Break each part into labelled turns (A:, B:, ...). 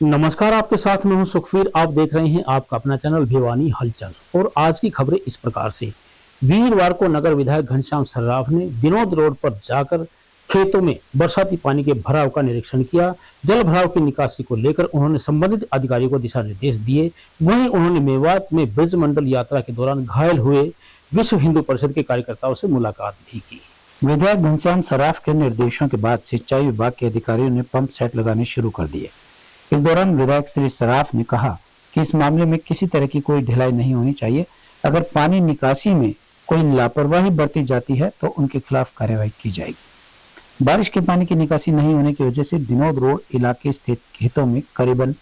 A: नमस्कार, आपके साथ में हूं सुखवीर। आप देख रहे हैं आपका अपना चैनल भिवानी हलचल। और आज की खबरें इस प्रकार से। वीरवार को नगर विधायक घनश्याम सर्राफ ने विनोद रोड पर जाकर खेतों में बरसाती पानी के भराव का निरीक्षण किया। जल भराव की निकासी को लेकर उन्होंने संबंधित अधिकारियों को दिशा निर्देश दिए। वहीं उन्होंने मेवात में ब्रज मंडल यात्रा के दौरान घायल हुए विश्व हिंदू परिषद के कार्यकर्ताओं से मुलाकात भी की।
B: विधायक घनश्याम सर्राफ के निर्देशों के बाद सिंचाई विभाग के अधिकारियों ने पंप सेट लगाने शुरू कर दिए। इस दौरान विधायक श्री सर्राफ ने कहा कि इस मामले में किसी तरह की कोई ढिलाई नहीं होनी चाहिए। अगर पानी निकासी में कोई लापरवाही बरती जाती है तो उनके खिलाफ कार्रवाई की जाएगी। बारिश के पानी की निकासी नहीं होने की वजह से विनोद रोड इलाके स्थित खेतों में करीबन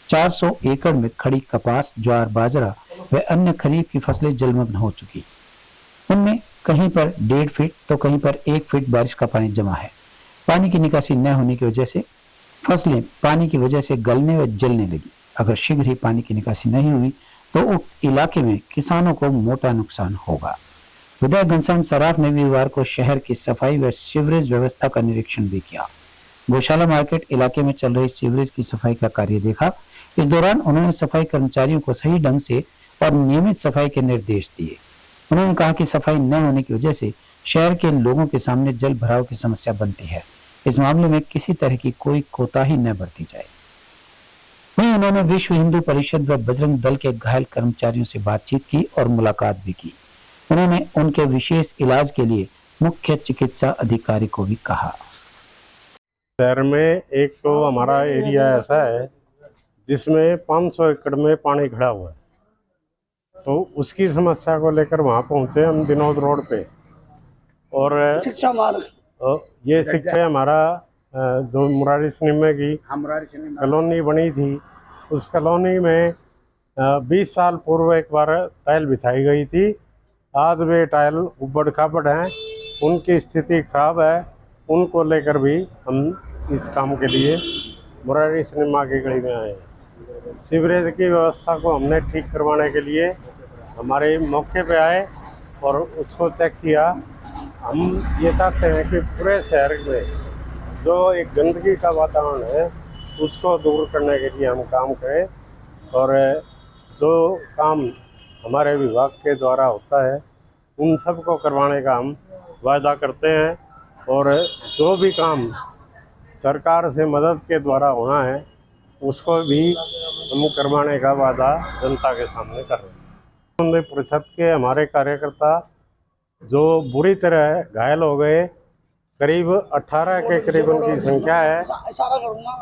B: 400 एकड़ में खड़ी कपास, ज्वार, बाजरा व अन्य खरीफ की फसलें जलमग्न हो चुकी। उनमें कहीं पर 1.5 फीट तो कहीं पर 1 फीट बारिश का पानी जमा है। पानी की निकासी न होने की वजह से फसलें पानी की वजह से गलने व जलने लगी। अगर शीघ्र ही पानी की निकासी नहीं हुई तो उस इलाके में किसानों को मोटा नुकसान होगा। विधायक घनश्याम सर्राफ ने वीरवार को शहर की सफाई व सीवरेज व्यवस्था का निरीक्षण भी किया। गौशाला मार्केट इलाके में चल रही सीवरेज की सफाई का कार्य देखा। इस दौरान उन्होंने सफाई कर्मचारियों को सही ढंग से और नियमित सफाई के निर्देश दिए। उन्होंने कहा कि सफाई न होने की वजह से शहर के लोगों के सामने जल भराव की समस्या बनती है। इस मामले में किसी तरह की कोई कोताही न बरती जाए। वहीं उन्होंने विश्व हिंदू परिषद व बजरंग दल के घायल कर्मचारियों से बातचीत की और मुलाकात भी की। उन्होंने उनके विशेष इलाज के लिए मुख्य चिकित्सा अधिकारी को भी कहा।
C: शहर में एक तो हमारा एरिया ऐसा है जिसमें 500 एकड़ में पानी खड़ा हुआ है, तो उसकी समस्या को लेकर वहाँ पहुँचे हम विनोद रोड पे। और
D: शिक्षा मार्ग
C: ये शिक्षा हमारा जो मुरारी सिनेमा की कॉलोनी बनी थी, उस कॉलोनी में 20 साल पूर्व एक बार टाइल बिछाई गई थी। आज वे टाइल उबड़ खाबड़ हैं, उनकी स्थिति खराब है। उनको लेकर भी हम इस काम के लिए मुरारी सिनेमा की गली में आए हैं। सीवरेज की व्यवस्था को हमने ठीक करवाने के लिए हमारे मौके पे आए और उसको चेक किया। हम ये चाहते हैं कि पूरे शहर में जो एक गंदगी का वातावरण है उसको दूर करने के लिए हम काम करें। और जो काम हमारे विभाग के द्वारा होता है उन सब को करवाने का हम वायदा करते हैं। और जो भी काम सरकार से मदद के द्वारा होना है उसको भी हम करवाने का वादा जनता के सामने कर रहे हैं। परिषद के हमारे कार्यकर्ता जो बुरी तरह घायल हो गए, करीब 18 के करीब उनकी संख्या है।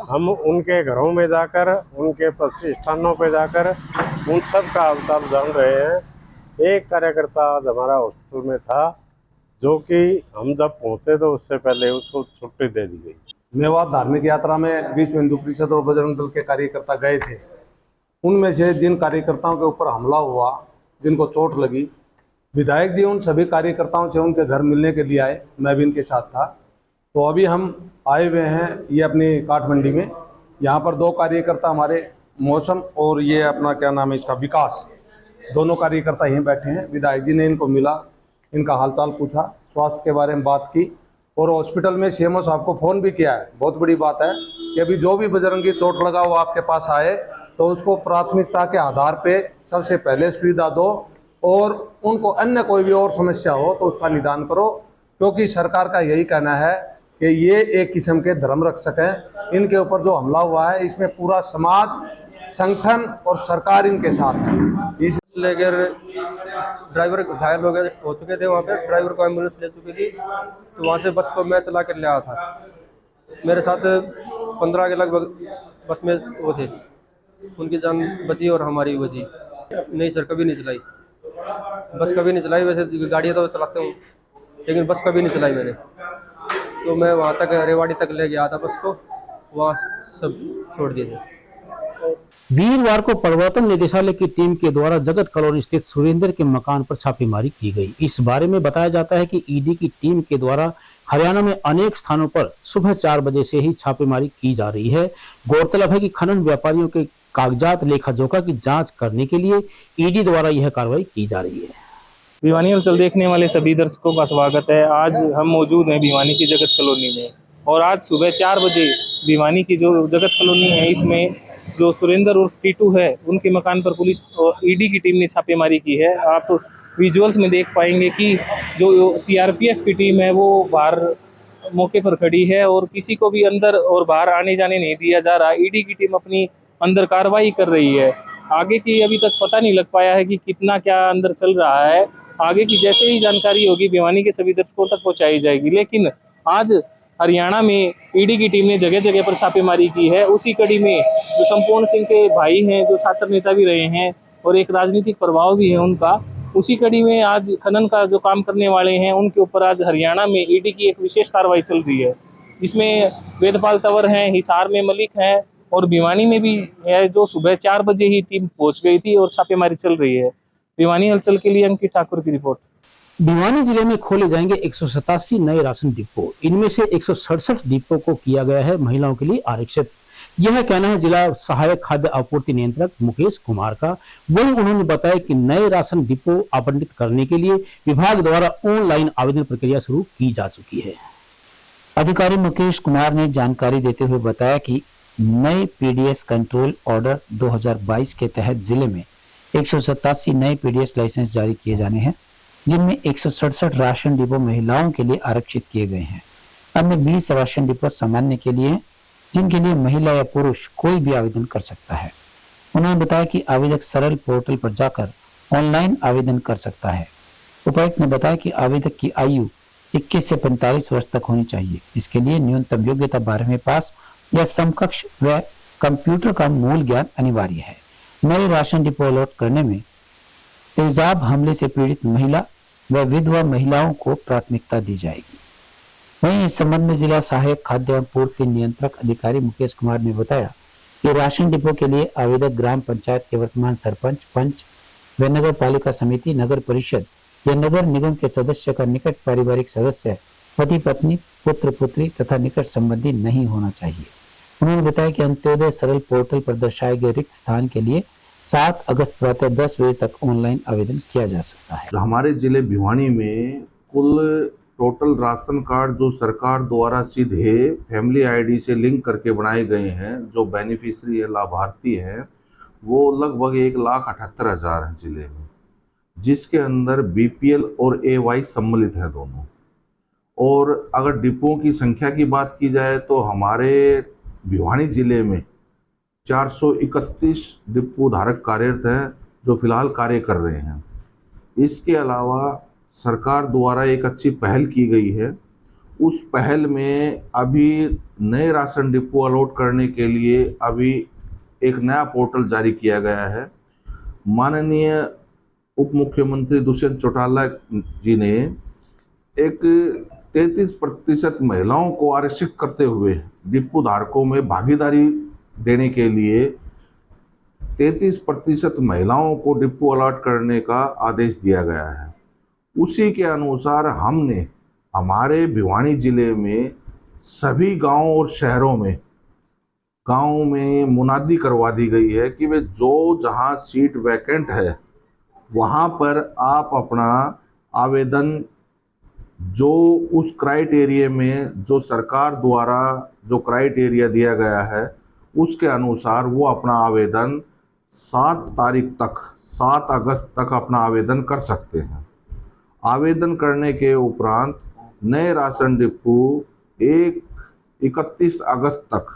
C: हम उनके घरों में जाकर, उनके प्रतिष्ठानों पे जाकर उन सब का हालचाल जान रहे हैं। एक कार्यकर्ता आज हमारा हॉस्पिटल में था जो कि हम जब पहुंचे तो उससे पहले उसको छुट्टी दे दी गई।
E: मेवात धार्मिक यात्रा में विश्व हिंदू परिषद और बजरंग दल के कार्यकर्ता गए थे। उनमें से जिन कार्यकर्ताओं के ऊपर हमला हुआ, जिनको चोट लगी, विधायक जी उन सभी कार्यकर्ताओं से उनके घर मिलने के लिए आए। मैं भी इनके साथ था। तो अभी हम आए हुए हैं ये अपनी काठमंडी में। यहाँ पर 2 कार्यकर्ता हमारे मौसम और ये अपना क्या नाम है इसका विकास, दोनों कार्यकर्ता यहीं बैठे हैं। विधायक जी ने इनको मिला, इनका हालचाल पूछा, स्वास्थ्य के बारे में बात की और हॉस्पिटल में सीएमओ साहब को फ़ोन भी किया है। बहुत बड़ी बात है कि अभी जो भी बजरंगी चोट लगा वो आपके पास आए तो उसको प्राथमिकता के आधार पे सबसे पहले सुविधा दो और उनको अन्य कोई भी और समस्या हो तो उसका निदान करो। क्योंकि सरकार का यही कहना है कि ये एक किस्म के धर्म रख सकें। इनके ऊपर जो हमला हुआ है इसमें पूरा समाज, संगठन और सरकार इनके साथ है। इस
F: लेकर ड्राइवर घायल हो चुके थे। वहाँ पे ड्राइवर को एम्बुलेंस ले चुकी थी, तो वहाँ से बस को मैं चला कर ले आया था। मेरे साथ 15 के लगभग बस में वो थे, उनकी जान बची और हमारी भी बची। नहीं सर, कभी नहीं चलाई बस, कभी नहीं चलाई। वैसे गाड़ियाँ तो चलाते हूँ लेकिन बस कभी नहीं चलाई मैंने। तो मैं वहाँ तक रेवाड़ी तक ले गया था बस को, वहाँ सब छोड़ दिए थे।
A: वीरवार को प्रवर्तन निदेशालय की टीम के द्वारा जगत कॉलोनी स्थित सुरेंद्र के मकान पर छापेमारी की गई। इस बारे में बताया जाता है कि ईडी की टीम के द्वारा हरियाणा में अनेक स्थानों पर सुबह 4 बजे से ही छापेमारी की जा रही है। गौरतलब है कि खनन व्यापारियों के कागजात लेखा जोखा की जांच करने के लिए ईडी द्वारा यह कार्रवाई की जा रही है।
G: भिवानी हलचल देखने वाले सभी दर्शकों का स्वागत है। आज हम मौजूद हैं भिवानी की जगत कॉलोनी में और आज सुबह 4 बजे भिवानी की जो जगत कॉलोनी है, इसमें जो सुरेंद्र और टीटू है, उनके मकान पर पुलिस और ईडी की टीम ने छापेमारी की है। आप विजुअल्स में देख पाएंगे कि जो सीआरपीएफ की टीम है वो बाहर मौके पर खड़ी है और किसी को भी अंदर और बाहर आने जाने नहीं दिया जा रहा। ईडी की टीम अपनी अंदर कार्रवाई कर रही है। आगे की अभी तक पता नहीं लग पाया है कि कितना क्या अंदर चल रहा है। आगे की जैसे ही जानकारी होगी भिवानी के सभी दर्शकों तक पहुंचाई जाएगी। लेकिन आज हरियाणा में ईडी की टीम ने जगह जगह पर छापेमारी की है। उसी कड़ी में जो संपूर्ण सिंह के भाई हैं, जो छात्र नेता भी रहे हैं और एक राजनीतिक प्रभाव भी है उनका, उसी कड़ी में आज खनन का जो काम करने वाले हैं उनके ऊपर आज हरियाणा में ईडी की एक विशेष कार्रवाई चल रही है। इसमें वेदपाल तंवर हैं, हिसार में मलिक हैं और भिवानी में भी है, जो सुबह 4 बजे ही टीम पहुंच गई थी और छापेमारी चल रही है। भिवानी हलचल के लिए अंकित ठाकुर की रिपोर्ट।
A: भिवानी जिले में खोले जाएंगे 187 नए राशन डिपो। इनमें से 167 डिपो को किया गया है महिलाओं के लिए आरक्षित। यह कहना है जिला सहायक खाद्य आपूर्ति नियंत्रक मुकेश कुमार का। वहीं उन्होंने बताया कि नए राशन डिपो आवंटित करने के लिए विभाग द्वारा ऑनलाइन आवेदन प्रक्रिया शुरू की जा चुकी है।
B: अधिकारी मुकेश कुमार ने जानकारी देते हुए बताया कि नए पीडीएस कंट्रोल ऑर्डर 2022 के तहत जिले में 187 नए पीडीएस लाइसेंस जारी किए जाने हैं, जिनमें 167 राशन डिपो महिलाओं के लिए आरक्षित किए गए हैं। अन्य 20 राशन डिपो सामान्य के लिए हैं, जिनके लिए महिला या पुरुष कोई भी आवेदन कर सकता है। उन्होंने बताया कि आवेदक सरल पोर्टल पर जाकर ऑनलाइन आवेदन कर सकता है। उपायुक्त ने बताया कि आवेदक की आयु 21 से 45 वर्ष तक होनी चाहिए। इसके लिए न्यूनतम योग्यता 12वीं पास या समकक्ष व कंप्यूटर का मूल ज्ञान अनिवार्य है। नए राशन डिपो अलॉट करने में तेजाब हमले से पीड़ित महिला व विधवा महिलाओं को प्राथमिकता दी जाएगी। वहीं इस संबंध में जिला सहायक खाद्य आपूर्ति नियंत्रक अधिकारी मुकेश कुमार ने बताया कि राशन डिपो के लिए आवेदक ग्राम पंचायत के वर्तमान सरपंच, पंच व नगर पालिका समिति, नगर परिषद या नगर निगम के सदस्य का निकट पारिवारिक सदस्य, पति पत्नी, पुत्र पुत्री तथा निकट संबंधी नहीं होना चाहिए। उन्होंने बताया कि अंत्योदय सरल पोर्टल पर दर्शाए गए रिक्त स्थान के लिए 7 अगस्त प्रातः 10 बजे तक ऑनलाइन आवेदन किया जा सकता है।
D: हमारे जिले भिवानी में कुल टोटल राशन कार्ड जो सरकार द्वारा सीधे फैमिली आईडी से लिंक करके बनाए गए हैं, जो बेनिफिशियरी है, लाभार्थी हैं, वो लगभग 1,78,000 हैं जिले में, जिसके अंदर बीपीएल और एवाई सम्मिलित है दोनों। और अगर डिपो की संख्या की बात की जाए तो हमारे भिवानी जिले में 431 डिपो धारक कार्यरत हैं जो फिलहाल कार्य कर रहे हैं। इसके अलावा सरकार द्वारा एक अच्छी पहल की गई है। उस पहल में अभी नए राशन डिपो अलॉट करने के लिए अभी एक नया पोर्टल जारी किया गया है। माननीय उप मुख्यमंत्री दुष्यंत चौटाला जी ने एक 33% महिलाओं को आरक्षित करते हुए डिपो धारकों में भागीदारी देने के लिए 33% महिलाओं को डिपो अलॉट करने का आदेश दिया गया है। उसी के अनुसार हमने हमारे भिवानी जिले में सभी गांव और शहरों में मुनादी करवा दी गई है कि वे जो जहां सीट वैकेंट है वहां पर आप अपना आवेदन जो उस क्राइटेरिया में जो सरकार द्वारा जो क्राइटेरिया दिया गया है उसके अनुसार वो अपना आवेदन 7 अगस्त तक अपना आवेदन कर सकते हैं। आवेदन करने के उपरांत नए राशन डिपो 31 अगस्त तक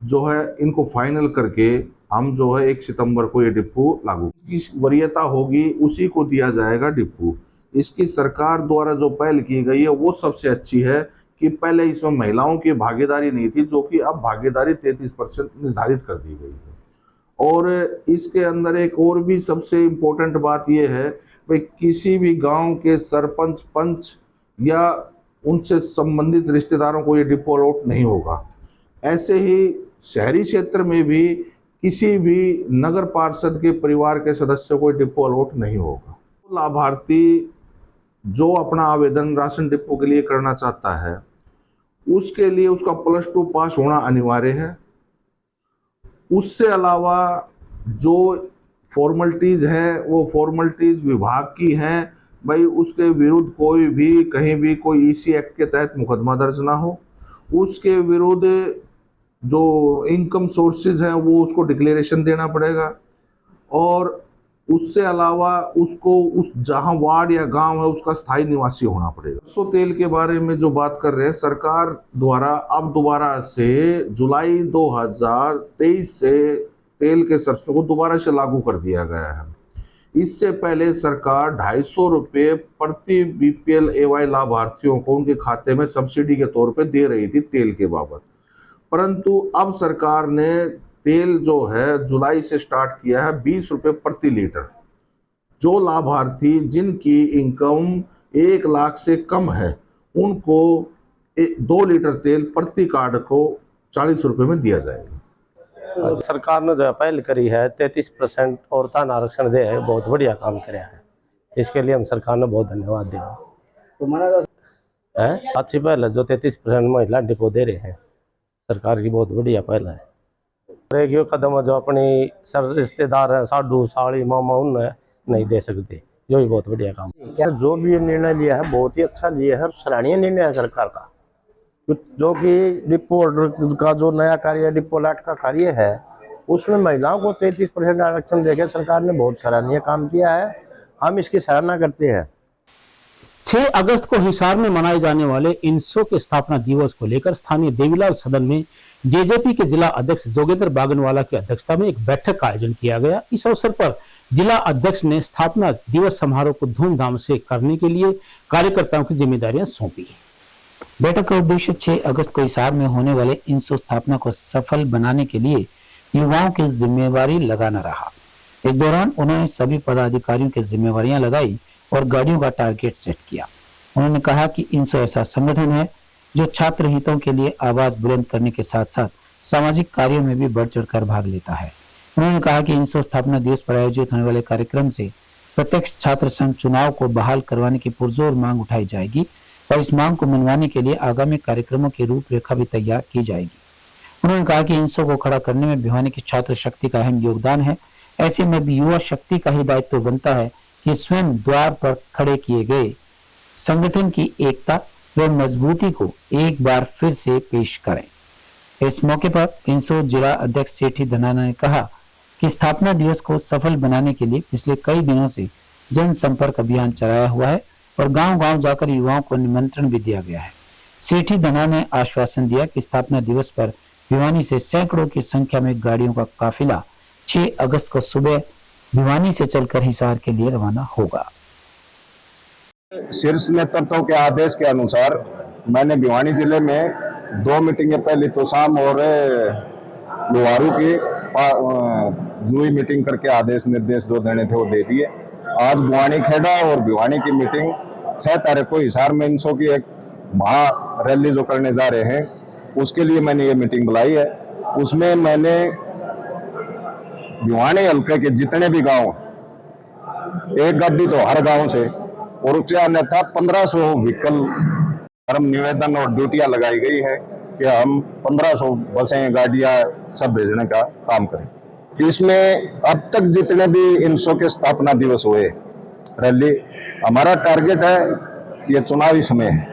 D: जो है इनको फाइनल करके हम जो है 1 सितंबर को ये डिपो लागू, जिसकी वरीयता होगी उसी को दिया जाएगा डिपो। इसकी सरकार द्वारा जो पहल की गई है वो सबसे अच्छी है कि पहले इसमें महिलाओं की भागीदारी नहीं थी, जो कि अब भागीदारी 33% निर्धारित कर दी गई है। और इसके अंदर एक और भी सबसे इम्पोर्टेंट बात यह है भाई, किसी भी गांव के सरपंच, पंच या उनसे संबंधित रिश्तेदारों को ये डिपो अलॉट नहीं होगा। ऐसे ही शहरी क्षेत्र में भी किसी भी नगर पार्षद के परिवार के सदस्य को डिपो अलॉट नहीं होगा। लाभार्थी जो अपना आवेदन राशन डिपो के लिए करना चाहता है उसके लिए उसका +2 पास होना अनिवार्य है। उससे अलावा जो फॉर्मेलिटीज हैं वो फॉर्मेलिटीज विभाग की हैं भाई, उसके विरुद्ध कोई भी कहीं भी कोई ईसी एक्ट के तहत मुकदमा दर्ज ना हो, उसके विरुद्ध जो इनकम सोर्सेज हैं वो उसको डिक्लेरेशन देना पड़ेगा, और उससे अलावा उसको उस जहां वार्ड या गांव है उसका स्थायी निवासी होना पड़ेगा। सरसों तेल के बारे में जो बात कर रहे हैं, सरकार द्वारा अब दोबारा से जुलाई 2023 से तेल के सरसों को दोबारा से लागू कर दिया गया है। इससे पहले सरकार 250 रुपये प्रति बीपीएल एवाई लाभार्थियों को उनके खाते में सब्सिडी के तौर पे दे रही थी तेल के बाबत, परंतु अब सरकार ने तेल जो है जुलाई से स्टार्ट किया है 20 रुपये प्रति लीटर। जो लाभार्थी जिनकी इनकम 1 लाख से कम है उनको 2 लीटर तेल प्रति कार्ड को 40 रुपये में दिया जाएगा।
H: सरकार ने जो पहल करी है 33% औरता आरक्षण दे है, बहुत बढ़िया काम कराया है। इसके लिए हम सरकार ने बहुत धन्यवाद दिया है। अच्छी पहल है जो 33% महिला डिपो दे रहे हैं, सरकार की बहुत बढ़िया पहल है। एक ये कदम है जो अपनी सर रिश्तेदार हैं, साधु साड़ी मामा उन्हें नहीं दे सकते, जो भी बहुत बढ़िया काम है। जो भी ये निर्णय लिया है बहुत ही अच्छा लिया है, सराहनीय निर्णय है सरकार का, जो कि डिपो का जो नया कार्य डिपो लाट का कार्य है उसमें महिलाओं को 33% आरक्षण देकर सरकार ने बहुत सराहनीय काम किया है। हम इसकी सराहना करते हैं।
A: 6 अगस्त को हिसार में मनाए जाने वाले इंसो के स्थापना दिवस को लेकर स्थानीय देवीलाल सदन में जेजेपी के जिला अध्यक्ष जोगेंद्र बागनवाला की अध्यक्षता में एक बैठक का आयोजन किया गया। इस अवसर पर जिला अध्यक्ष ने स्थापना दिवस समारोह को धूमधाम से करने के लिए कार्यकर्ताओं की जिम्मेदारियां सौंपी।
B: बैठक का उद्देश्य 6 अगस्त को हिसार में होने वाले इंसो स्थापना को सफल बनाने के लिए युवाओं की जिम्मेवारी लगाना रहा। इस दौरान उन्होंने सभी पदाधिकारियों की जिम्मेवारियां लगाई और गाड़ियों का टारगेट सेट किया। उन्होंने कहा कि इंसो ऐसा संगठन है जो छात्र हितों के लिए आवाज बुलंद करने के साथ साथ सामाजिक कार्यों में भी बढ़ चढ़कर भाग लेता है। उन्होंने कहा कि इंसो स्थापना दिवस पर आयोजित होने वाले कार्यक्रम से प्रत्यक्ष छात्र संघ चुनाव को बहाल करवाने की पुरजोर मांग उठाई जाएगी और इस मांग को मनवाने के लिए आगामी कार्यक्रमों की रूपरेखा भी तैयार की जाएगी। उन्होंने कहा कि इंसो को खड़ा करने में भिवानी की छात्र शक्ति का अहम योगदान है। ऐसे में भी युवा शक्ति का ही दायित्व बनता है कि स्वयं द्वार पर खड़े किए गए संगठन की एकता व मजबूती को एक बार फिर से पेश करें। इस मौके पर इंसो जिला अध्यक्ष सेठी धनाना ने कहा कि स्थापना दिवस को सफल बनाने के लिए पिछले कई दिनों से जनसंपर्क अभियान चलाया हुआ है और गांव-गांव जाकर युवाओं को निमंत्रण भी दिया गया है। सेठी धनाना ने आश्वासन दिया कि स्थापना दिवस पर भिवानी से सैकड़ों की संख्या में गाड़ियों का काफिला 6 अगस्त को सुबह भिवानी से चलकर हिसार के लिए रवाना होगा।
I: शीर्ष नेतृत्व के आदेश के अनुसार मैंने भिवानी जिले में 2 मीटिंगें पहले तो शाम और लोहारू की जुई मीटिंग करके आदेश निर्देश जो देने थे वो दे दिए। आज भिवानी खेड़ा और भिवानी की मीटिंग 6 तारीख को हिसार में इंसो की एक महा रैली जो करने जा रहे हैं उसके लिए मैंने ये मीटिंग बुलाई है। उसमें मैंने भिवानी हल्के के जितने भी गांव, एक गाड़ी तो हर गांव से, और उससे अन्यथा 1500 व्हीकल धर्म निवेदन और ड्यूटियां लगाई गई है कि हम 1500 बसें गाड़ियां सब भेजने का काम करें। इसमें अब तक जितने भी इंसो के स्थापना दिवस हुए रैली, हमारा टारगेट है, ये चुनावी समय है,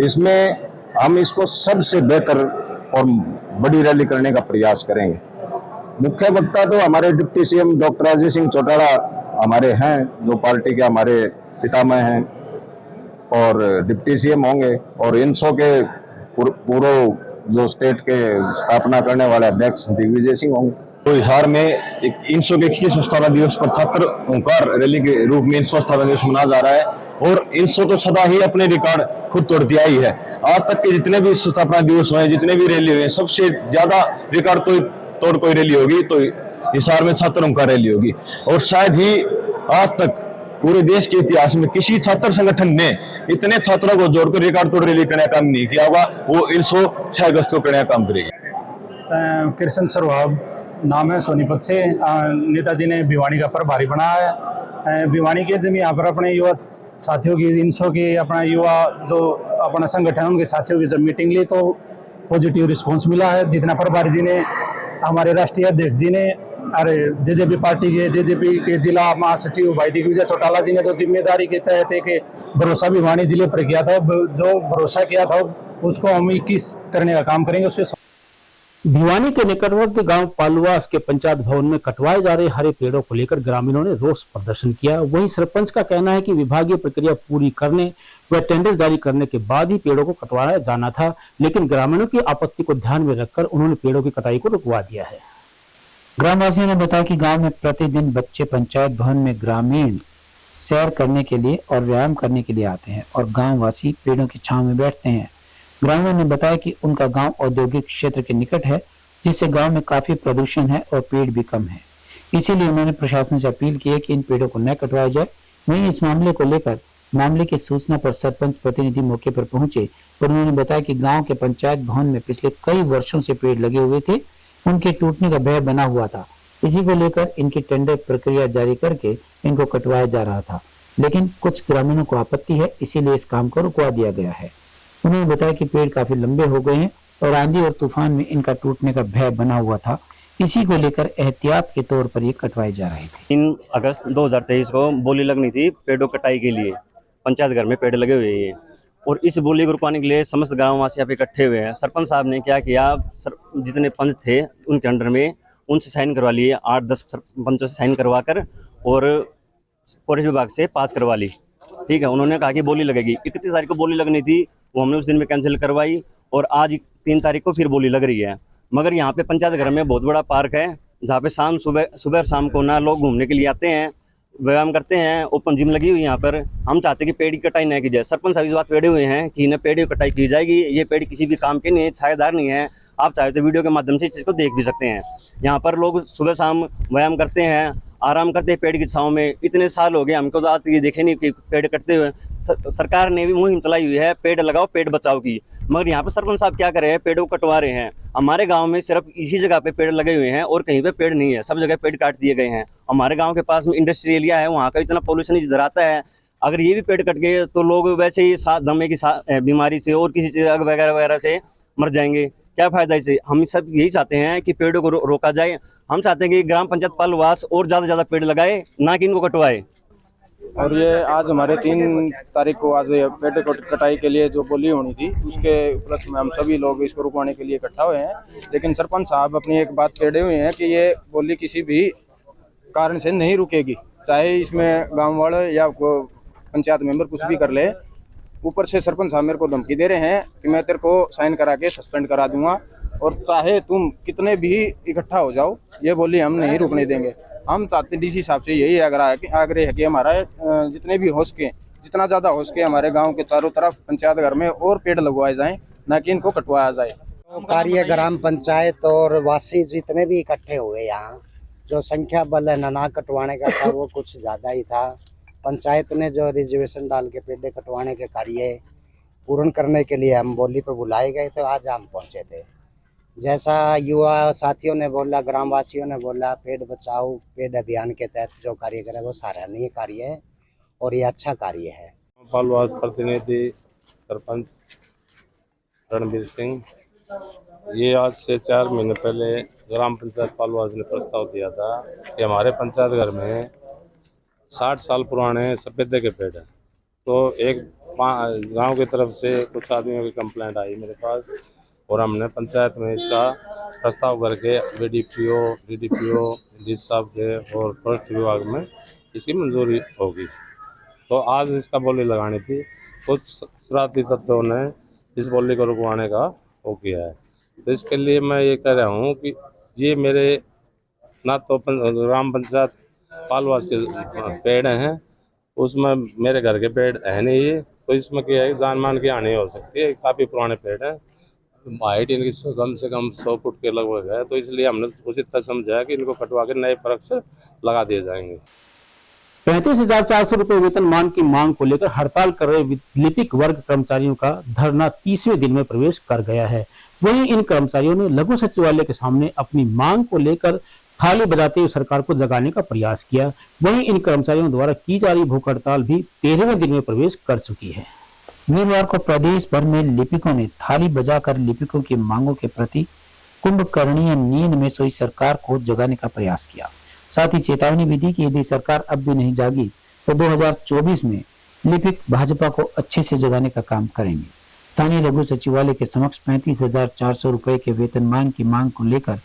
I: इसमें हम इसको सबसे बेहतर और बड़ी रैली करने का प्रयास करेंगे। मुख्य वक्ता तो हमारे deputy CM doctor Ajay Singh Chautala हमारे हैं, जो पार्टी के हमारे पितामह हैं, और डिप्टी सीएम होंगे, और इंसो के पूर्व जो स्टेट के स्थापना करने वाले अध्यक्ष दिग्विजय सिंह होंगे।
J: तो हिसार में एक इंसो के 21 स्थापना दिवस पर छात्र ओंकार रैली के रूप में इंसो स्थापना दिवस मनाया जा रहा है, और इंसो तो सदा ही अपने रिकॉर्ड खुद तोड़ती आई है। आज तक के जितने भी स्थापना दिवस हुए, जितने भी रैली हुए, सबसे ज्यादा रिकॉर्ड तोड़ कोई रैली होगी तो हिसार में छात्र ओंकार रैली होगी। और शायद ही आज तक पूरे देश के इतिहास में किसी छात्र संगठन ने इतने छात्रों को जोड़कर रिकॉर्ड तोड़ रैली करने का काम नहीं किया होगा। वो इंसो 6 अगस्त को करने का काम करेगी।
K: कृष्ण सरवाब नाम है, सोनीपत से। नेताजी ने भिवानी का प्रभारी बनाया है। भिवानी के जब यहाँ पर अपने युवा साथियों की, इंसो की, अपना युवा जो अपना संगठन उनके साथियों की जब मीटिंग ली तो पॉजिटिव रिस्पांस मिला है। जितना प्रभारी जी ने, हमारे राष्ट्रीय अध्यक्ष जी ने, अरे जेजेपी पार्टी के, जेजेपी के जिला महासचिव भाई दिग्विजय चौटाला जी ने जो जिम्मेदारी के तहत एक भरोसा भिवानी जिले पर किया था, जो भरोसा किया था उसको हम 21 करने का काम करेंगे। उसके
A: भिवानी के निकटवर्ती गांव पालुवास के पंचायत भवन में कटवाए जा रहे हरे पेड़ों को लेकर ग्रामीणों ने रोष प्रदर्शन किया। वहीं सरपंच का कहना है कि विभागीय प्रक्रिया पूरी करने व टेंडर जारी करने के बाद ही पेड़ों को कटवाया जाना था, लेकिन ग्रामीणों की आपत्ति को ध्यान में रखकर उन्होंने पेड़ों की कटाई को रुकवा दिया है।
B: ग्रामवासियों ने बताया कि गांव में प्रतिदिन बच्चे पंचायत भवन में ग्रामीण सैर करने के लिए और व्यायाम करने के लिए आते हैं और गांववासी पेड़ों की छांव में बैठते हैं। ग्रामीणों ने बताया कि उनका गांव औद्योगिक क्षेत्र के निकट है, जिससे गांव में काफी प्रदूषण है और पेड़ भी कम है। इसीलिए उन्होंने प्रशासन से अपील की है कि इन पेड़ों को न कटवाया जाए। वहीं इस मामले को लेकर मामले की सूचना पर सरपंच प्रतिनिधि मौके पर पहुंचे और उन्होंने बताया कि गांव के पंचायत भवन में पिछले कई वर्षों से पेड़ लगे हुए थे, उनके टूटने का भय बना हुआ था। इसी को लेकर इनकी टेंडर प्रक्रिया जारी करके इनको कटवाया जा रहा था, लेकिन कुछ ग्रामीणों को आपत्ति है, इसीलिए इस काम को रुकवा दिया गया है। उन्होंने बताया कि पेड़ काफी लंबे हो गए हैं और आंधी और तूफान में इनका टूटने का भय बना हुआ था। इसी को लेकर एहतियात के तौर पर ये कटवाए जा रहे थे।
L: 3 अगस्त 2023 को बोली लगनी थी पेड़ों कटाई के लिए। पंचायत घर में पेड़ लगे हुए हैं और इस बोली को रुकवाने के लिए समस्त गांववासी यहाँ पे इकट्ठे हुए हैं। सरपंच साहब ने क्या किया, जितने पंच थे उनके अंडर में उनसे साइन करवा लिए, 8-10 पंचों से साइन करवा कर और फॉरेस्ट विभाग से पास करवा ली। ठीक है, उन्होंने कहा कि बोली लगेगी। 31 तारीख को बोली लगनी थी, वो हमने उस दिन में कैंसिल करवाई और आज 3 तारीख को फिर बोली लग रही है। मगर यहाँ पे पंचायत घर में बहुत बड़ा पार्क है, जहाँ पे सुबह और शाम को ना लोग घूमने के लिए आते हैं, व्यायाम करते हैं। ओपन जिम लगी हुई है यहाँ पर। हम चाहते हैं कि पेड़ की कटाई न की जाए। सरपंच साहब इस बात पेड़े हुए हैं कि न पेड़ की कटाई की जाएगी। ये पेड़ किसी भी काम के नहीं है, छायादार नहीं है। आप चाहे तो वीडियो के माध्यम से इस चीज़ को देख भी सकते हैं। यहाँ पर लोग सुबह शाम व्यायाम करते हैं, आराम करते हैं पेड़ की छाँव में। इतने साल हो गए हमको तो आज तक ये देखे नहीं कि पेड़ कटते हुए। सरकार ने भी मुहिम चलाई हुई है पेड़ लगाओ पेड़ बचाओ की, मगर यहाँ पर सरपंच साहब क्या कर रहे हैं, पेड़ों को कटवा रहे हैं। हमारे गांव में सिर्फ इसी जगह पे पेड़ लगे हुए हैं और कहीं पे पेड़ नहीं है, सब जगह पेड़ काट दिए गए हैं। हमारे गांव के पास में इंडस्ट्री एरिया है, वहाँ का इतना पोल्यूशन इधर आता है। अगर ये भी पेड़ कट गए तो लोग वैसे ही दमे की बीमारी से और किसी चीज़ वगैरह वगैरह से मर जाएंगे। क्या फायदा इससे? हम सब यही चाहते हैं कि पेड़ों को रोका जाए। हम चाहते हैं कि ग्राम पंचायत पालुवास और ज़्यादा से ज़्यादा पेड़ लगाए, ना कि इनको कटवाए।
F: और ये आज हमारे 3 तारीख को आज पेड़ कटाई के लिए जो बोली होनी थी, उसके उपलक्ष्य में हम सभी लोग इसको रुकवाने के लिए इकट्ठा हुए हैं। लेकिन सरपंच साहब अपनी एक बात छेड़े हुए हैं कि ये बोली किसी भी कारण से नहीं रुकेगी, चाहे इसमें गाँव वाले या पंचायत मेंबर कुछ भी कर ले। ऊपर से सरपंच साहब मेरे को धमकी दे रहे हैं कि मैं तेरे को साइन करा के सस्पेंड करा दूंगा और चाहे तुम कितने भी इकट्ठा हो जाओ, ये बोली हम नहीं रुकने देंगे। हम चाहते डीसी साहब से यही आग्रह है कि हमारा जितने भी हो सके, जितना ज़्यादा हो सके हमारे गांव के चारों तरफ पंचायत घर में और पेड़ लगवाए जाएं, ना कि इनको कटवाया जाए।
M: तो कार्य ग्राम पंचायत और वासी जितने भी इकट्ठे हुए यहाँ, जो संख्या बल है ना कटवाने का था वो कुछ ज़्यादा ही था। पंचायत ने जो रिजर्वेशन डाल के पेड़ कटवाने के कार्य पूर्ण करने के लिए हम बोली पर बुलाए गए, तो आज हम पहुँचे थे। जैसा युवा साथियों ने बोला, ग्रामवासियों ने बोला, पेड़ बचाओ पेड़ अभियान के तहत जो कार्य करे वो सराहनीय कार्य है और ये अच्छा कार्य है।
C: पालुवास प्रतिनिधि सरपंच रणबीर सिंह, ये आज से 4 महीने पहले ग्राम पंचायत पालुवास ने प्रस्ताव दिया था कि हमारे पंचायत घर में 60 साल पुराने सफेदे के पेड़ हैं। तो एक गांव की तरफ से कुछ आदमियों की कंप्लेंट आई मेरे पास और हमने पंचायत में इसका प्रस्ताव करके बीडीपीओ, डीडीपीओ, डी साहब के और फॉरेस्ट विभाग में इसकी मंजूरी होगी। तो आज इसका बोली लगानी थी। कुछ शरारती तत्वों ने इस बोली को रुकवाने का वो किया है। तो इसके लिए मैं ये कह रहा हूँ कि ये मेरे ना तो ग्राम पंचायत पालुवास के पेड़ हैं, उसमें मेरे घर के पेड़ है नहीं है, तो इसमें क्या है जान मान की हानि हो सकती है। काफ़ी पुराने पेड़ हैं, हाइट इनकी कम से कम 100 फुट के लगभग है, तो इसलिए हमने उचित समझा कि इनको कटवा के नए फर्क से लगा दिए जाएंगे।
A: 35,400 रुपए वेतनमान की मांग को लेकर हड़ताल कर रहे लिपिक वर्ग कर्मचारियों का धरना 30वें दिन में प्रवेश कर गया है। वहीं इन कर्मचारियों ने लघु सचिवालय के सामने अपनी मांग को लेकर थाली बजाते हुए सरकार को जगाने का प्रयास किया। वहीं इन कर्मचारियों द्वारा की जा रही भूख हड़ताल भी 13वें दिन में प्रवेश कर चुकी है।
B: वीरवार को प्रदेश भर में लिपिकों ने थाली बजाकर लिपिकों की मांगों के प्रति कुंभकर्णीय नींद में सोई सरकार को जगाने का प्रयास किया। साथ ही चेतावनी भी दी कि यदि सरकार अब भी नहीं जागी तो 2024 में लिपिक भाजपा को अच्छे से जगाने का काम करेंगे। स्थानीय लघु सचिवालय के समक्ष 35,400 रुपए के वेतनमान की मांग को लेकर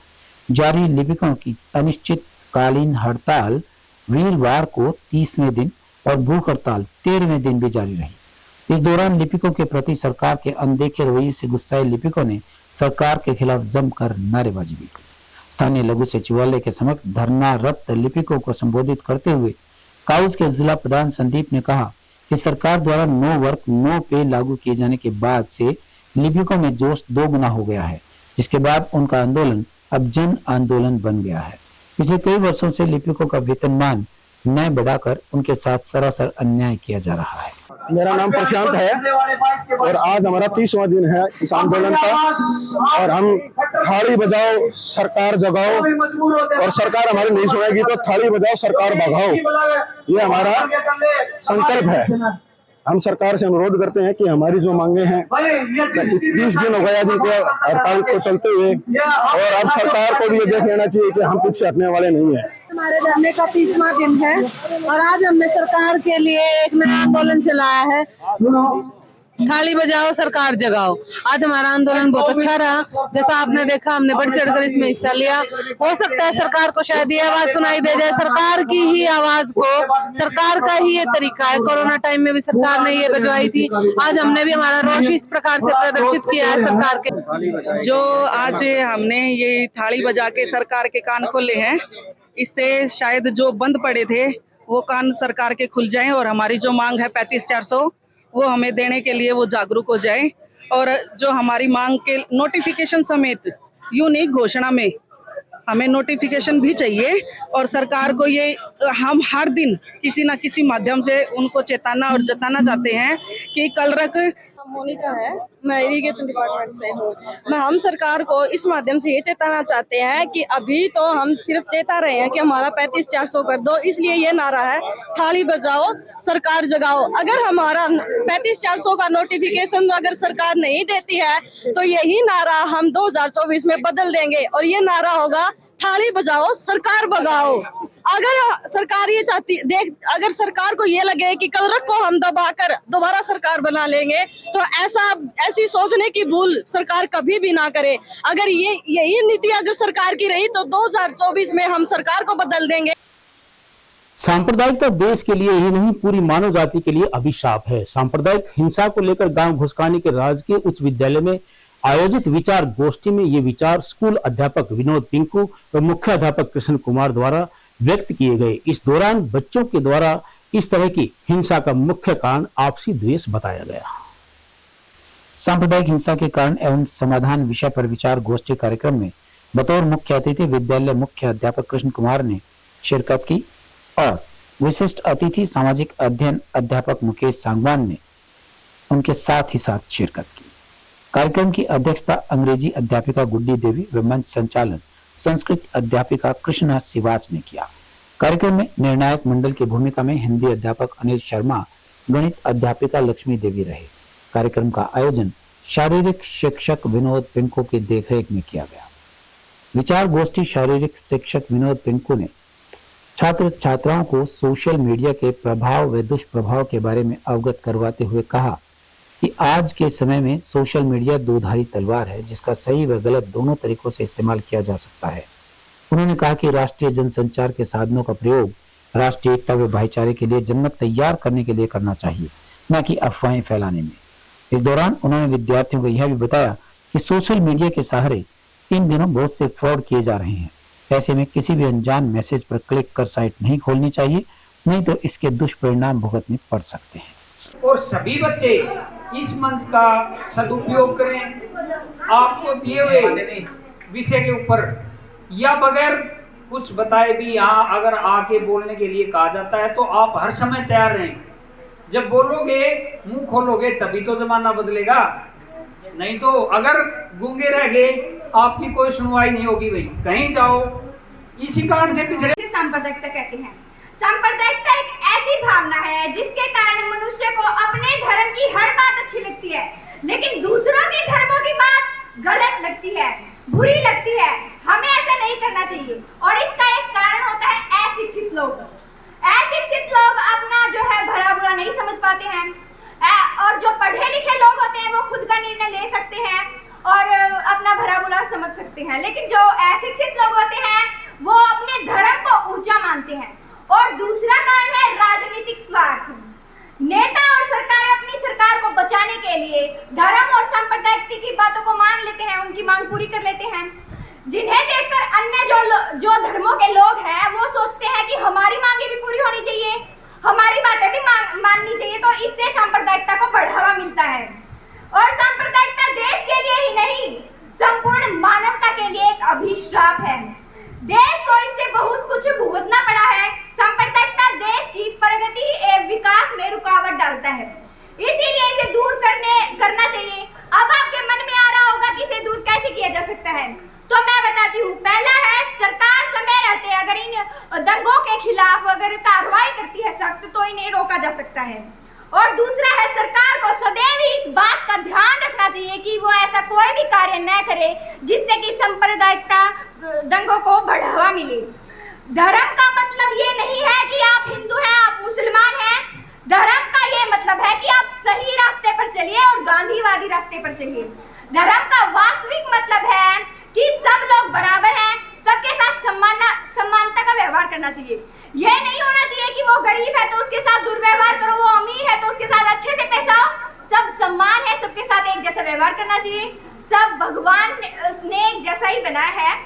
B: जारी लिपिकों की अनिश्चितकालीन हड़ताल वीरवार को 30वें दिन और भूख हड़ताल 13वें दिन भी जारी रही। इस दौरान लिपिकों के प्रति सरकार के अनदेखे रवैये से गुस्साए लिपिकों ने सरकार के खिलाफ जमकर नारेबाजी भी की। स्थानीय लघु सचिवालय के समक्ष धरनारत लिपिकों को संबोधित करते हुए काउस के जिला प्रधान संदीप ने कहा कि सरकार द्वारा नो वर्क नो पे लागू किए जाने के बाद से लिपिकों में जोश दोगुना हो गया है, जिसके बाद उनका आंदोलन अब जन आंदोलन बन गया है। पिछले कई वर्षों से लिपिकों का वेतनमान न बढ़ाकर उनके साथ सरासर अन्याय किया जा रहा है।
N: मेरा नाम प्रशांत है और आज हमारा 30वां दिन है इस आंदोलन का और हम थाली बजाओ सरकार जगाओ और सरकार हमारी नहीं सुनेगी तो थाली बजाओ सरकार भगाओ, ये हमारा संकल्प है। हम सरकार से अनुरोध करते हैं कि हमारी जो मांगे हैं 20 दिन हो गया जिनके हड़ताल को चलते हुए और अब सरकार को भी ये देख लेना चाहिए कि हम पीछे हटने वाले नहीं है।
O: हमारे धरने का 30वां दिन है और आज हमने सरकार के लिए एक नया आंदोलन चलाया है, थाली बजाओ सरकार जगाओ। आज हमारा आंदोलन बहुत अच्छा रहा, जैसा आपने देखा हमने बढ़ चढ़कर इसमें हिस्सा लिया। हो सकता है सरकार को शायद ये आवाज सुनाई दे जाए, सरकार की ही आवाज को, सरकार का ही ये तरीका है। कोरोना टाइम में भी सरकार ने ये बजवाई थी, आज हमने भी हमारा रोष इस प्रकार से प्रदर्शित किया है सरकार के।
P: जो आज हमने ये थाली बजा के सरकार के कान खोले हैं, इससे शायद जो बंद पड़े थे वो कान सरकार के खुल जाएं और हमारी जो मांग है 35,400 वो हमें देने के लिए वो जागरूक हो जाए। और जो हमारी मांग के नोटिफिकेशन समेत यूं नहीं घोषणा में हमें नोटिफिकेशन भी चाहिए और सरकार को ये हम हर दिन किसी ना किसी माध्यम से उनको चेताना और जताना चाहते हैं कि कल रख
O: मोनिका है, मैं इरिगेशन डिपार्टमेंट से हूँ। हम सरकार को इस माध्यम से ये चेताना चाहते हैं कि अभी तो हम सिर्फ चेता रहे हैं कि हमारा 35,400 कर दो, इसलिए ये नारा है थाली बजाओ सरकार जगाओ। अगर हमारा 35,400 का नोटिफिकेशन अगर सरकार नहीं देती है तो यही नारा हम 2024 में बदल देंगे और ये नारा होगा थाली बजाओ सरकार भगाओ। अगर सरकार ये चाहती अगर सरकार को ये लगे कि कल रख को हम दबाकर दोबारा सरकार बना लेंगे तो ऐसी सोचने की भूल सरकार कभी भी ना करे। अगर यही नीति अगर सरकार की रही तो 2024 में हम सरकार को बदल देंगे।
A: सांप्रदायिकता देश के लिए ही नहीं पूरी मानव जाति के लिए अभिशाप है। सांप्रदायिक हिंसा को लेकर गांव घुसकानी के राजकीय उच्च विद्यालय में आयोजित विचार गोष्ठी में ये विचार स्कूल अध्यापक विनोद पिंकू और मुख्य अध्यापक कृष्ण कुमार द्वारा व्यक्त किए गए। इस दौरान बच्चों के द्वारा इस तरह की हिंसा का मुख्य कारण आपसी द्वेष बताया गया।
B: सांप्रदायिक हिंसा के कारण एवं समाधान विषय पर विचार गोष्ठी कार्यक्रम में बतौर मुख्य अतिथि विद्यालय मुख्य अध्यापक कृष्ण कुमार ने शिरकत की और विशिष्ट अतिथि सामाजिक अध्ययन अध्यापक मुकेश सांगवान ने उनके साथ ही साथ शिरकत की। कार्यक्रम की अध्यक्षता अंग्रेजी अध्यापिका गुड्डी देवी व मंच संचालन संस्कृत अध्यापिका कृष्णा सिवाच ने किया। कार्यक्रम में निर्णायक मंडल की भूमिका में हिंदी अध्यापक अनिल शर्मा, गणित अध्यापिका लक्ष्मी देवी रहे। कार्यक्रम का आयोजन शारीरिक शिक्षक विनोद पिंकू की देखरेख में किया गया। विचार गोष्ठी शारीरिक शिक्षक विनोद पिंकू ने छात्र छात्राओं को सोशल मीडिया के प्रभाव व दुष्प्रभाव के बारे में अवगत करवाते हुए कहा कि आज के समय में सोशल मीडिया दोधारी तलवार है, जिसका सही व गलत दोनों तरीकों से इस्तेमाल किया जा सकता है। उन्होंने कहा कि राष्ट्रीय जनसंचार के साधनों का प्रयोग राष्ट्रीय एकता व भाईचारे के लिए जन्नत तैयार करने के लिए करना चाहिए, न कि अफवाहें फैलाने में। इस दौरान उन्होंने विद्यार्थियों को यह भी बताया कि सोशल मीडिया के सहारे इन दिनों बहुत से फ्रॉड किए जा रहे हैं। ऐसे में किसी भी अनजान मैसेज पर क्लिक कर साइट नहीं खोलनी चाहिए, नहीं तो इसके दुष्परिणाम भुगतने पड़ सकते हैं।
Q: और सभी बच्चे इस मंच का सदुपयोग करें। आपको दिए हुए विषय के ऊपर या बगैर कुछ बताए भी यहाँ अगर आके बोलने के लिए कहा जाता है तो आप हर समय तैयार रहें। जब बोलोगे, मुंह खोलोगे तभी तो जमाना बदलेगा, नहीं तो अगर गूंगे रह गए आपकी कोई सुनवाई नहीं होगी। भाई कहीं जाओ। इसी कारण से पिछड़े
R: सांप्रदायिकता कहते हैं। सांप्रदायिकता एक ऐसी भावना है जिसके कारण मनुष्य को अपने धर्म की हर बात अच्छी लगती है, लेकिन दूसरों के धर्मों की बात गलत लगती है, बुरी लगती है। हमें ऐसा नहीं करना चाहिए और इसका एक कारण होता है अशिक्षित लोग। अशिक्षित लोग अपना जो है भला बुरा नहीं समझ पाते हैं और जो पढ़े लिखे लोग होते हैं वो खुद खुद का निर्णय ले सकते हैं और अपना भला बुरा समझ सकते हैं, लेकिन जो अशिक्षित लोग होते हैं वो अपने धर्म को ऊंचा मानते हैं। और दूसरा कारण है राजनीतिक स्वार्थ। नेता और सरकारें अपनी सरकार को बचाने के लिए धर्म और सांप्रदायिकता की बातों को मान लेते हैं, उनकी मांग पूरी कर लेते हैं, जिन्हें देखकर अन्य जो धर्मों के लोग हैं वो सोचते हैं कि हमारी मांगे भी पूरी होनी चाहिए, हमारी बातें भी माननी चाहिए। तो इससे सांप्रदायिकता को बढ़ावा मिलता है और सांप्रदायिकता देश के लिए ही नहीं संपूर्ण मानवता के लिए एक अभिशाप है। देश को इससे बहुत कुछ भुगतना पड़ा है। सांप्रदायिकता देश की प्रगति एवं विकास में रुकावट डालता है, इसीलिए इसे दूर करना चाहिए। अब आपके मन में आ रहा होगा कि इसे दूर कैसे किया जा सकता है, तो मैं बताती हूँ। पहला है, सरकार समय रहते अगर इन दंगों के खिलाफ अगर कार्रवाई करती है सख्त तो इन्हें रोका जा सकता है। और दूसरा है, सरकार को सदैव ही इस बात का ध्यान रखना चाहिए कि वो ऐसा कोई भी कार्य न करे जिससे कि सांप्रदायिकता दंगों को बढ़ावा मिले। धर्म का मतलब ये नहीं है कि आप हिंदू हैं, आप मुसलमान हैं। धर्म का ये मतलब है कि आप सही रास्ते पर चलिए और गांधीवादी रास्ते पर चलिए। धर्म का वास्तविक मतलब है कि सब लोग बराबर हैं, सबके साथ समानता का व्यवहार करना चाहिए। यह नहीं होना चाहिए कि वो गरीब है तो उसके साथ दुर्व्यवहार करो, वो अमीर है तो उसके साथ अच्छे से पेश आओ। सब समान है, सबके साथ एक जैसा व्यवहार करना चाहिए। सब भगवान ने एक जैसा ही बनाया है।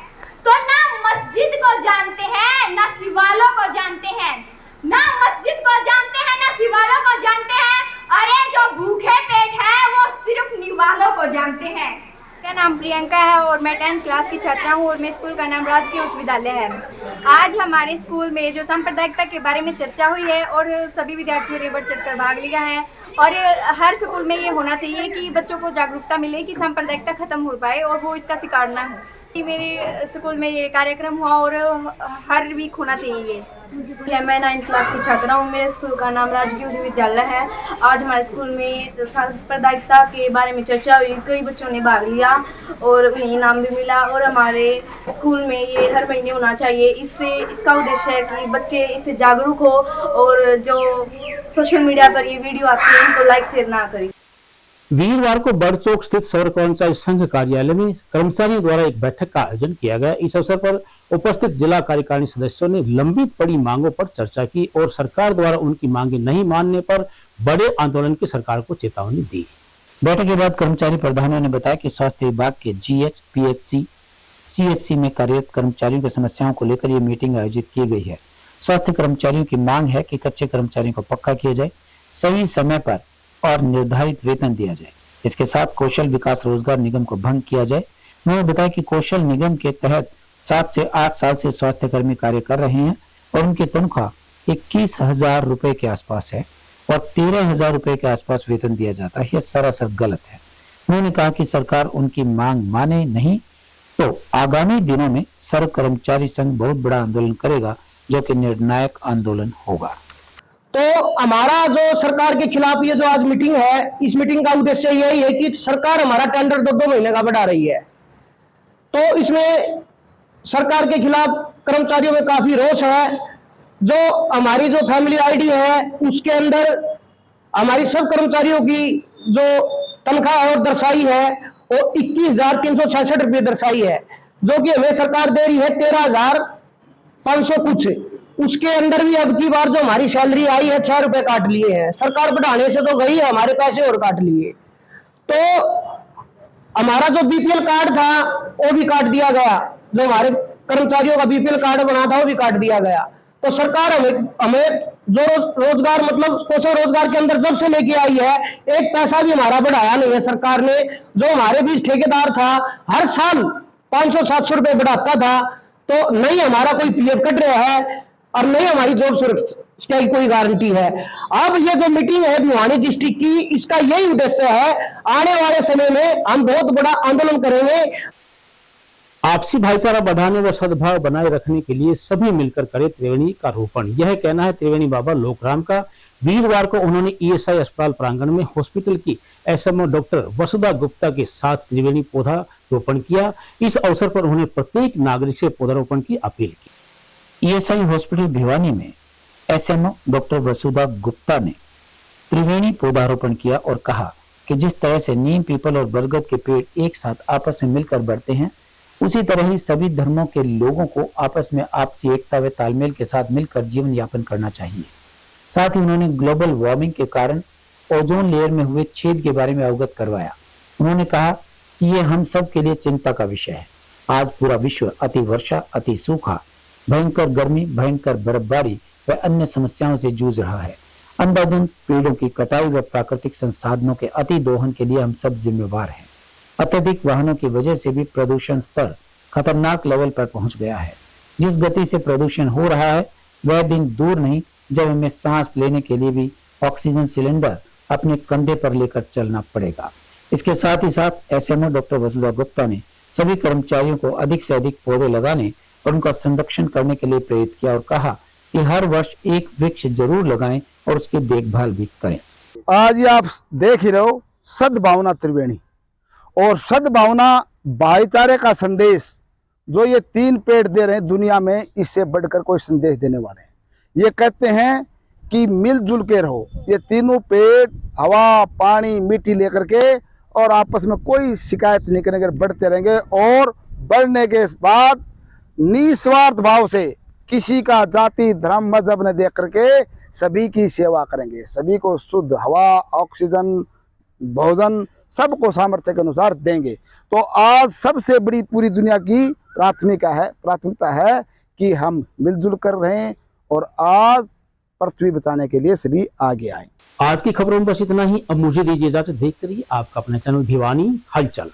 R: तो ना मस्जिद को जानते हैं ना शिवालों को जानते हैं, ना मस्जिद को जानते हैं ना शिवालों को जानते हैं। अरे जो भूखे पेट है वो सिर्फ निवालों को जानते हैं। मेरा नाम प्रियंका है और मैं 10th क्लास की छात्रा हूँ और मेरे स्कूल का नाम राजकीय उच्च विद्यालय है। आज हमारे स्कूल में जो सांप्रदायिकता के बारे में चर्चा हुई है और सभी विद्यार्थियों ने बढ़ चढ़कर भाग लिया है। और हर स्कूल में ये होना चाहिए कि बच्चों को जागरूकता मिले कि सांप्रदायिकता खत्म हो पाए और वो इसका शिकार ना हो। मेरे स्कूल में ये कार्यक्रम हुआ और हर वीक होना चाहिए ये। मैं 9th क्लास की छात्रा हूँ, मेरे स्कूल का नाम राजकीय उच्च विद्यालय है। आज हमारे स्कूल में सांप्रदायिकता के बारे में चर्चा हुई, कई बच्चों ने भाग लिया और उन्हें इनाम भी मिला। और हमारे स्कूल में ये हर महीने होना चाहिए। इसका उद्देश्य है कि बच्चे इससे जागरूक हो और जो सोशल मीडिया पर ये वीडियो आती है उनको लाइक शेयर ना करें।
A: वीरवार को बड़चौक स्थित सौर कर्मचारी संघ कार्यालय में कर्मचारियों द्वारा एक बैठक का आयोजन किया गया। इस अवसर पर उपस्थित जिला कार्यकारिणी सदस्यों ने लंबित पड़ी मांगों पर चर्चा की और सरकार द्वारा उनकी मांगे नहीं मानने पर बड़े आंदोलन की सरकार को चेतावनी दी।
B: बैठक के बाद कर्मचारी प्रधानों ने बताया कि स्वास्थ्य विभाग के GH, PSC, CSC में कार्यरत कर्मचारियों की समस्याओं को लेकर ये मीटिंग आयोजित की गई है। स्वास्थ्य कर्मचारियों की मांग है कि कच्चे कर्मचारियों को पक्का किया जाए, सही समय पर और निर्धारित वेतन दिया जाए। इसके साथ कौशल विकास रोजगार निगम को भंग किया जाए। उन्होंने बताया कि कौशल निगम के तहत 7 से 8 साल से स्वास्थ्य कर्मी कार्य कर रहे हैं और उनकी तनख्वाह 21,000 रुपए के आसपास है और 13,000 रुपए के आसपास वेतन दिया जाता है। यह सरासर गलत है। उन्होंने कहा कि सरकार उनकी मांग माने नहीं तो आगामी दिनों में सर्व कर्मचारी संघ बहुत बड़ा आंदोलन करेगा, जो कि निर्णायक आंदोलन होगा।
S: तो हमारा जो सरकार के खिलाफ ये जो आज मीटिंग है, इस मीटिंग का उद्देश्य यही है कि सरकार हमारा टेंडर 2-2 महीने का बढ़ा रही है। तो इसमें सरकार के खिलाफ कर्मचारियों में काफी रोष है। जो हमारी जो फैमिली आईडी है उसके अंदर हमारी सब कर्मचारियों की जो तनख्वाह और दर्शाई है वो 21,366 रुपये दर्शाई है, जो कि हमें सरकार दे रही है 13,500 कुछ। उसके अंदर भी अब की बार जो हमारी सैलरी आई है 6 रुपए काट लिए हैं। सरकार बढ़ाने से तो गई है, हमारे पैसे और काट लिए। तो हमारा जो बीपीएल कार्ड था वो भी काट दिया गया, जो हमारे कर्मचारियों का बीपीएल कार्ड बना था वो भी काट दिया गया। तो सरकार हमें जो रोजगार मतलब कौशल रोजगार के अंदर जब से लेके आई है, एक पैसा भी हमारा बढ़ाया नहीं है सरकार ने। जो हमारे बीच ठेकेदार था हर साल 500-700 रुपए बढ़ाता था, तो नहीं हमारा कोई पीएफ कट रहा है और नहीं हमारी जॉब सुरक्षा की कोई गारंटी है। अब ये जो मीटिंग है भिवानी डिस्ट्रिक्ट की, इसका यही उद्देश्य है, आने वाले समय में हम बहुत बड़ा आंदोलन करेंगे।
A: आपसी भाईचारा बढ़ाने व सद्भाव बनाए रखने के लिए सभी मिलकर करें त्रिवेणी का रोपण, यह कहना है त्रिवेणी बाबा लोकराम का। वीरवार को उन्होंने ESI अस्पताल प्रांगण में हॉस्पिटल की SMO डॉक्टर वसुधा गुप्ता के साथ त्रिवेणी पौधा रोपण किया। इस अवसर पर उन्होंने प्रत्येक नागरिक से पौधारोपण की अपील की।
B: ESI हॉस्पिटल भिवानी में SMO डॉक्टर वसुधा गुप्ता ने त्रिवेणी पौधारोपण किया और कहा कि कि जिस तरह से नीम, पीपल और बरगद के पेड़ एक साथ आपस में मिलकर बढ़ते हैं, उसी तरह ही सभी धर्मों के लोगों को आपस में आपसी एकता व तालमेल के साथ मिलकर जीवन यापन करना चाहिए। साथ ही उन्होंने ग्लोबल वार्मिंग के कारण ओजोन लेयर में हुए छेद के बारे में अवगत करवाया। उन्होंने कहा कि ये हम सब के लिए चिंता का विषय है। आज पूरा विश्व अति वर्षा, अति सूखा, भयंकर गर्मी, भयंकर बर्फबारी व अन्य समस्याओं से जूझ रहा है। अंधाधुंध पेड़ों की कटाई व प्राकृतिक संसाधनों के अति दोहन के लिए हम सब जिम्मेवार हैं। अत्यधिक वाहनों की वजह से भी प्रदूषण स्तर खतरनाक लेवल पर पहुंच गया है। जिस गति से प्रदूषण हो रहा है वह दिन दूर नहीं जब हमें सांस लेने के लिए भी ऑक्सीजन सिलेंडर अपने कंधे पर लेकर चलना पड़ेगा। इसके साथ ही साथ एसएमओ डॉक्टर वसुधा गुप्ता ने सभी कर्मचारियों को अधिक से अधिक पौधे लगाने और उनका संरक्षण करने के लिए प्रेरित किया और कहा कि हर वर्ष एक वृक्ष जरूर लगाएं और उसकी देखभाल भी करें।
T: आज ये आप देख ही रहे हो, सद्भावना त्रिवेणी और सद्भावना भाईचारे का संदेश जो ये 3 पेड़ दे रहे हैं, दुनिया में इससे बढ़कर कोई संदेश देने वाले। ये कहते हैं कि मिलजुल के रहो। ये तीनों पेड़ हवा, पानी, मिट्टी लेकर के और आपस में कोई शिकायत नहीं करेंगे, बढ़ते रहेंगे और बढ़ने के बाद निस्वार्थ भाव से किसी का जाति, धर्म, मजहब न देख करके सभी की सेवा करेंगे। सभी को शुद्ध हवा, ऑक्सीजन, भोजन सबको सामर्थ्य के अनुसार देंगे। तो आज सबसे बड़ी पूरी दुनिया की प्राथमिकता है कि हम मिलजुल कर रहें और आज पृथ्वी बचाने के लिए सभी आगे आए।
A: आज की खबरों में बस इतना ही। अब मुझे दीजिए इजाजत। देखते रहिए आपका अपना चैनल भिवानी हलचल।